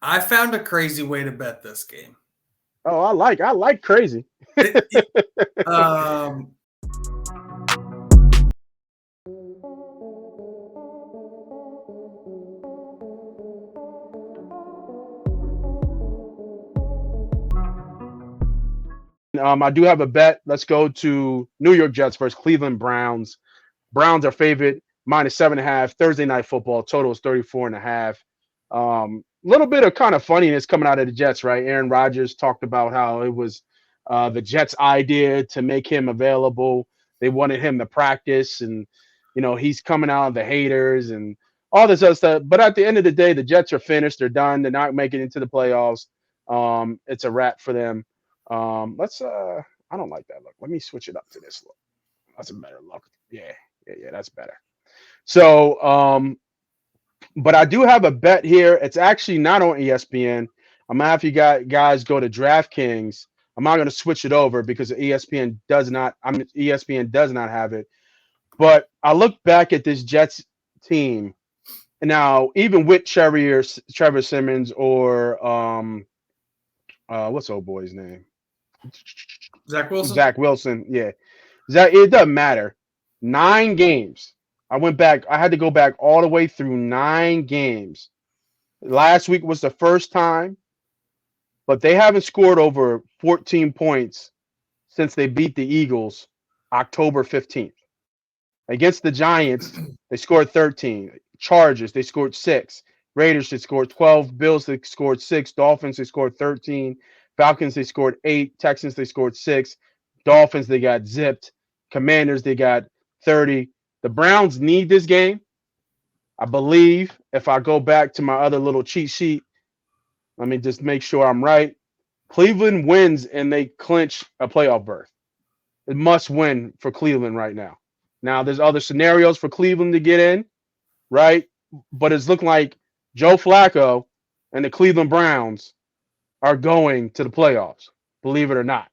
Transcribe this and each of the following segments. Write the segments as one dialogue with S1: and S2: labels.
S1: I found a crazy way to bet this game.
S2: Oh, I like crazy.
S1: It- it- um,
S2: I do have a bet. Let's go to New York Jets versus Cleveland Browns. Browns are favorite -7.5. Thursday night football. Total is 34.5. Little bit of kind of funniness coming out of the Jets, right? Aaron Rodgers talked about how it was the Jets' idea to make him available. They wanted him to practice, and he's coming out of the haters and all this other stuff. But at the end of the day, the Jets are finished. They're done. They're not making it into the playoffs. It's a wrap for them. Let's. I don't like that look. Let me switch it up to this look. That's a better look. Yeah, that's better. So, but I do have a bet here. It's actually not on ESPN. I'm gonna have you guys go to DraftKings. I'm not gonna switch it over because ESPN does not. ESPN does not have it. But I look back at this Jets team now, even with Trevor Simmons or what's old boy's name?
S1: Zach Wilson.
S2: Zach Wilson. Yeah, Zach. It doesn't matter. 9 games. I went back. I had to go back all the way through 9 games. Last week was the first time, but they haven't scored over 14 points since they beat the Eagles October 15th. Against the Giants, they scored 13. Chargers, they scored 6. Raiders, they scored 12. Bills, they scored 6. Dolphins, they scored 13. Falcons, they scored 8. Texans, they scored 6. Dolphins, they got zipped. Commanders, they got 30. The Browns need this game. I believe if I go back to my other little cheat sheet, let me just make sure I'm right. Cleveland wins and they clinch a playoff berth. It must win for Cleveland right now. Now, there's other scenarios for Cleveland to get in, right? But it's looking like Joe Flacco and the Cleveland Browns are going to the playoffs, believe it or not.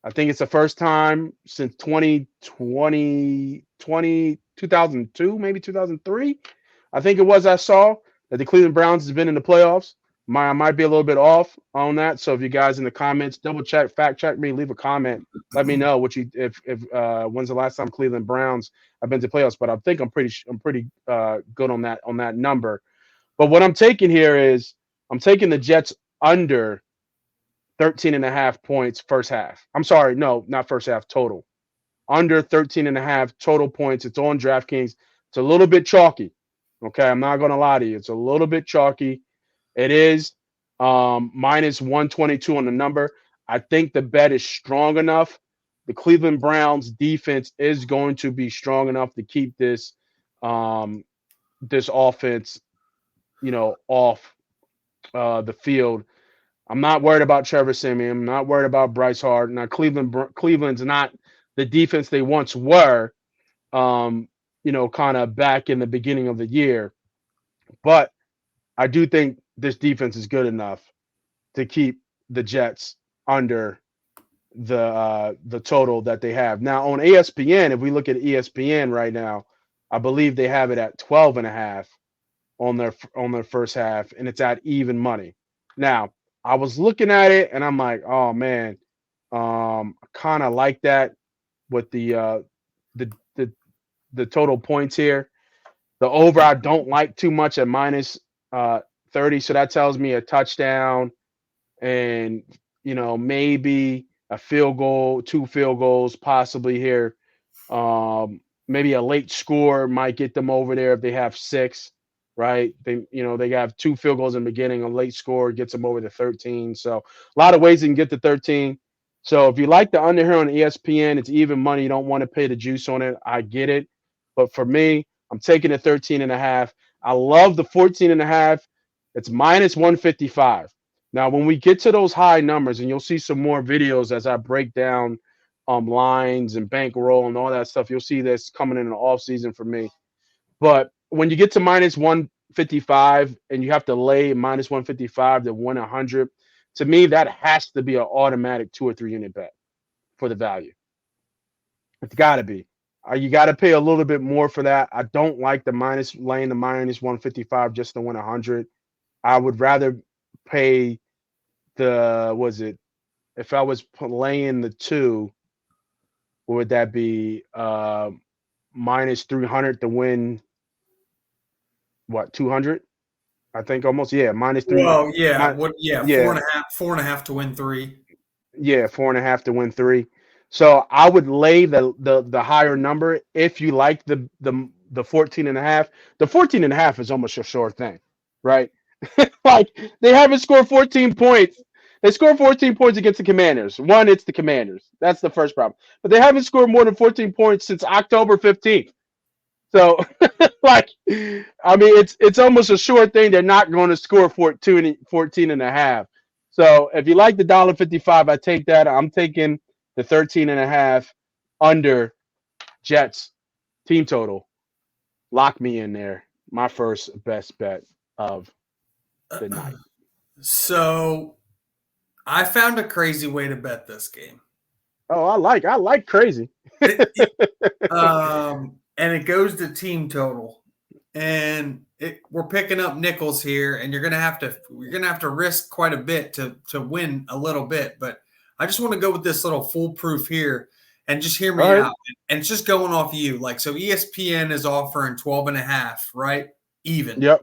S2: I think it's the first time since 2002, maybe 2003. I think it was I saw that the Cleveland Browns has been in the playoffs. I might be a little bit off on that. So if you guys in the comments, double check, fact check me, leave a comment. Let me know what you if when's the last time Cleveland Browns have been to playoffs. But I think I'm pretty good on that number. But what I'm taking here is I'm taking the Jets under 13.5 points first half. I'm sorry, no, not first half, total. Under 13.5 total points. It's on DraftKings. It's a little bit chalky. Okay, I'm not gonna lie to you. It's a little bit chalky. It is minus 122 on the number. I think the bet is strong enough. The Cleveland Browns defense is going to be strong enough to keep this offense, off the field. I'm not worried about Trevor Siemian. I'm not worried about Bryce Hart. Now, Cleveland's not the defense they once were, kind of back in the beginning of the year. But I do think this defense is good enough to keep the Jets under the total that they have. Now, on ESPN, if we look at ESPN right now, I believe they have it at 12.5 on their first half, and it's at even money. Now, I was looking at it and I'm like, oh man, I kind of like that with the the the total points here. The over I don't like too much at minus 30, so that tells me a touchdown and maybe a field goal, 2 field goals possibly here. Maybe a late score might get them over there if they have 6, right? They have 2 field goals in the beginning, a late score gets them over to 13. So a lot of ways you can get to 13. So if you like the under here on ESPN, it's even money. You don't want to pay the juice on it. I get it. But for me, I'm taking the 13.5. I love the 14.5. It's minus 155. Now, when we get to those high numbers, and you'll see some more videos as I break down lines and bankroll and all that stuff, you'll see this coming in the off season for me. But when you get to minus 155 and you have to lay minus 155 to win 100, to me, that has to be an automatic 2 or 3 unit bet for the value. It's got to be. You got to pay a little bit more for that. I don't like laying the minus 155 just to win 100. I would rather pay if I was laying the 2, what would that be? Minus 300 to win what, 200? I think almost, yeah, minus 3.
S1: Well, yeah,
S2: Yeah,
S1: 4.5 to win 3.
S2: yeah, 4.5 to win 3. So I would lay the higher number if you like the 14.5. The 14.5 is almost a sure thing, right? Like, they haven't scored 14 points. They scored 14 points against the Commanders. One, it's the Commanders. That's the first problem. But they haven't scored more than 14 points since October 15th. So, like, I mean, it's almost a sure thing they're not going to score 14.5. So if you like the $1.55, I take that. I'm taking the 13.5 under Jets team total. Lock me in there. My first best bet of the night.
S1: So I found a crazy way to bet this game.
S2: Oh, I like crazy.
S1: And it goes to team total. And we're picking up nickels here, and you're gonna have to risk quite a bit to win a little bit. But I just want to go with this little foolproof here, and just hear me out. And it's just going off you. Like, so ESPN is offering 12.5, right? Even.
S2: Yep.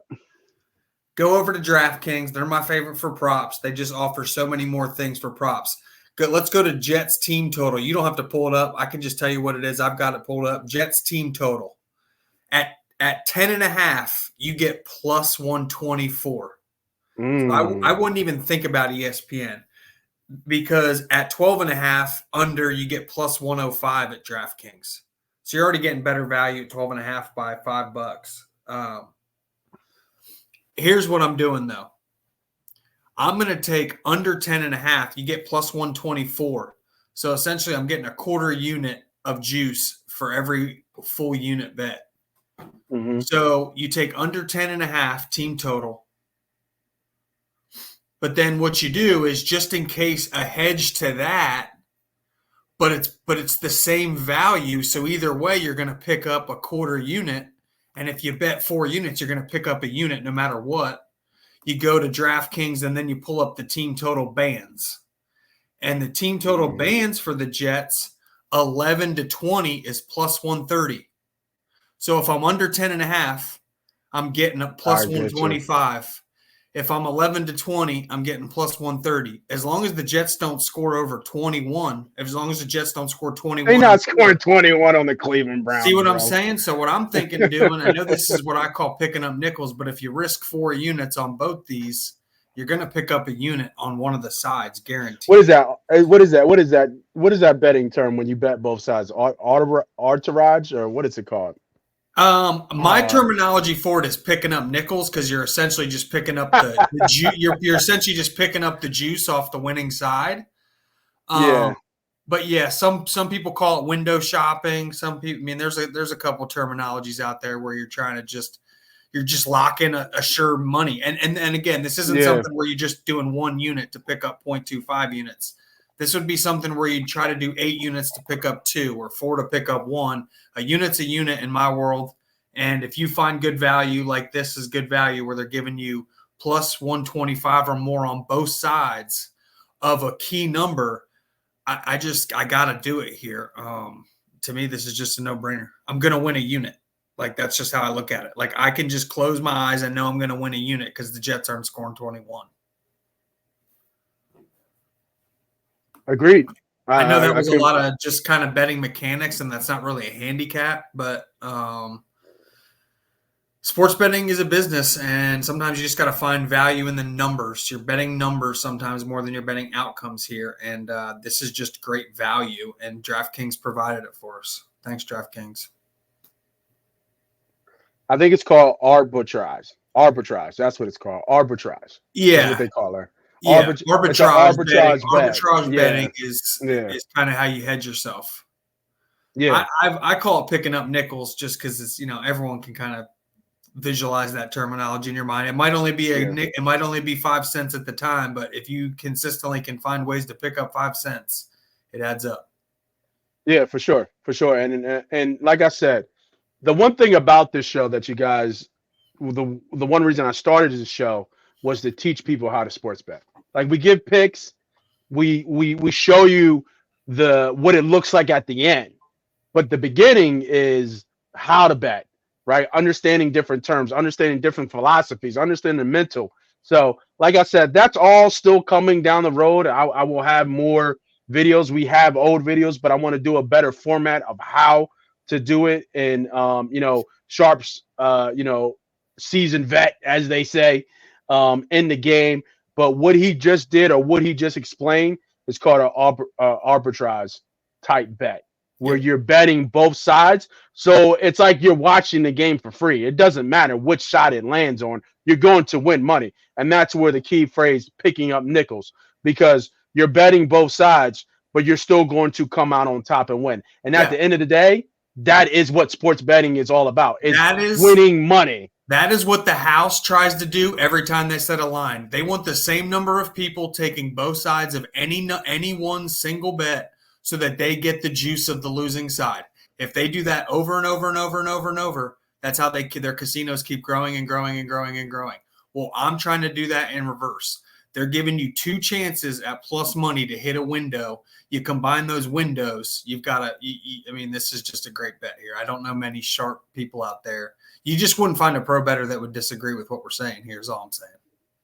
S1: Go over to DraftKings. They're my favorite for props. They just offer so many more things for props. Let's go to Jets team total. You don't have to pull it up. I can just tell you what it is. I've got it pulled up. Jets team total. At 10.5, you get plus 124. So I wouldn't even think about ESPN, because at 12.5 under, you get plus 105 at DraftKings. So you're already getting better value at 12.5 by $5. Here's what I'm doing, though. I'm going to take under 10.5. You get plus 124. So essentially, I'm getting a quarter unit of juice for every full unit bet.
S2: Mm-hmm.
S1: So you take under 10.5 team total. But then what you do is, just in case, a hedge to that, but it's the same value. So either way, you're going to pick up a quarter unit. And if you bet 4 units, you're going to pick up a unit no matter what. You go to DraftKings, and then you pull up the team total bands. And the team total bands for the Jets, 11 to 20 is plus 130. So if I'm under 10.5, I'm getting a plus 125. If I'm 11 to 20, I'm getting plus 130. As long as the Jets don't score over 21, as long as the Jets don't score 21.
S2: They're not scoring 21 on the Cleveland Browns.
S1: See what I'm saying? So what I'm thinking of doing, I know this is what I call picking up nickels, but if you risk 4 units on both these, you're going to pick up a unit on one of the sides, guaranteed.
S2: What is that? What is that betting term when you bet both sides? Entourage, or what is it called?
S1: My terminology for it is picking up nickels, because you're essentially just picking up the you're essentially just picking up the juice off the winning side.
S2: Yeah.
S1: But yeah, some people call it window shopping. Some people, I mean, there's a couple terminologies out there where you're trying to you're just locking a sure money. And again, this isn't something where you're just doing 1 unit to pick up 0.25 units. This would be something where you try to do 8 units to pick up 2, or 4 to pick up 1. A unit's a unit in my world. And if you find good value, like this is good value, where they're giving you plus 125 or more on both sides of a key number, I got to do it here. To me, this is just a no-brainer. I'm going to win a unit. Like, that's just how I look at it. Like, I can just close my eyes and know I'm going to win a unit because the Jets aren't scoring 21.
S2: Agreed.
S1: I know that was a lot of just kind of betting mechanics, and that's not really a handicap, but sports betting is a business, and sometimes you just got to find value in the numbers. You're betting numbers sometimes more than you're betting outcomes here, and this is just great value, and DraftKings provided it for us. Thanks, DraftKings.
S2: I think it's called arbitrage. Arbitrage. That's what it's called. Arbitrage.
S1: Yeah.
S2: That's what they call her.
S1: Yeah, arbitrage betting. Arbitrage betting
S2: Yeah.
S1: is kind of how you hedge yourself.
S2: Yeah,
S1: I call it picking up nickels, just because it's, everyone can kind of visualize that terminology in your mind. It might only be it might only be 5 cents at the time, but if you consistently can find ways to pick up 5 cents, it adds up.
S2: Yeah, for sure, and like I said, the one thing about this show that you guys, the one reason I started this show was to teach people how to sports bet. Like we give picks, we show you what it looks like at the end, but the beginning is how to bet, right? Understanding different terms, understanding different philosophies, understanding the mental. So, like I said, that's all still coming down the road. I will have more videos. We have old videos, but I want to do a better format of how to do it. And Sharp's seasoned vet, as they say, in the game. But what he just did or what he just explained is called an arbitrage type bet, where
S1: Yep.
S2: you're betting both sides. So it's like you're watching the game for free. It doesn't matter which side it lands on. You're going to win money. And that's where the key phrase, picking up nickels, because you're betting both sides, but you're still going to come out on top and win. And at
S1: Yeah.
S2: the end of the day, that is what sports betting is all about. It's
S1: That is
S2: winning money.
S1: That is what the house tries to do every time they set a line. They want the same number of people taking both sides of any one single bet so that they get the juice of the losing side. If they do that over and over and over and over and over, that's how their casinos keep growing and growing and growing and growing. Well, I'm trying to do that in reverse. They're giving you 2 chances at plus money to hit a window. You combine those windows, you've got this is just a great bet here. I don't know many sharp people out there. You just wouldn't find a pro bettor that would disagree with what we're saying here is all I'm saying.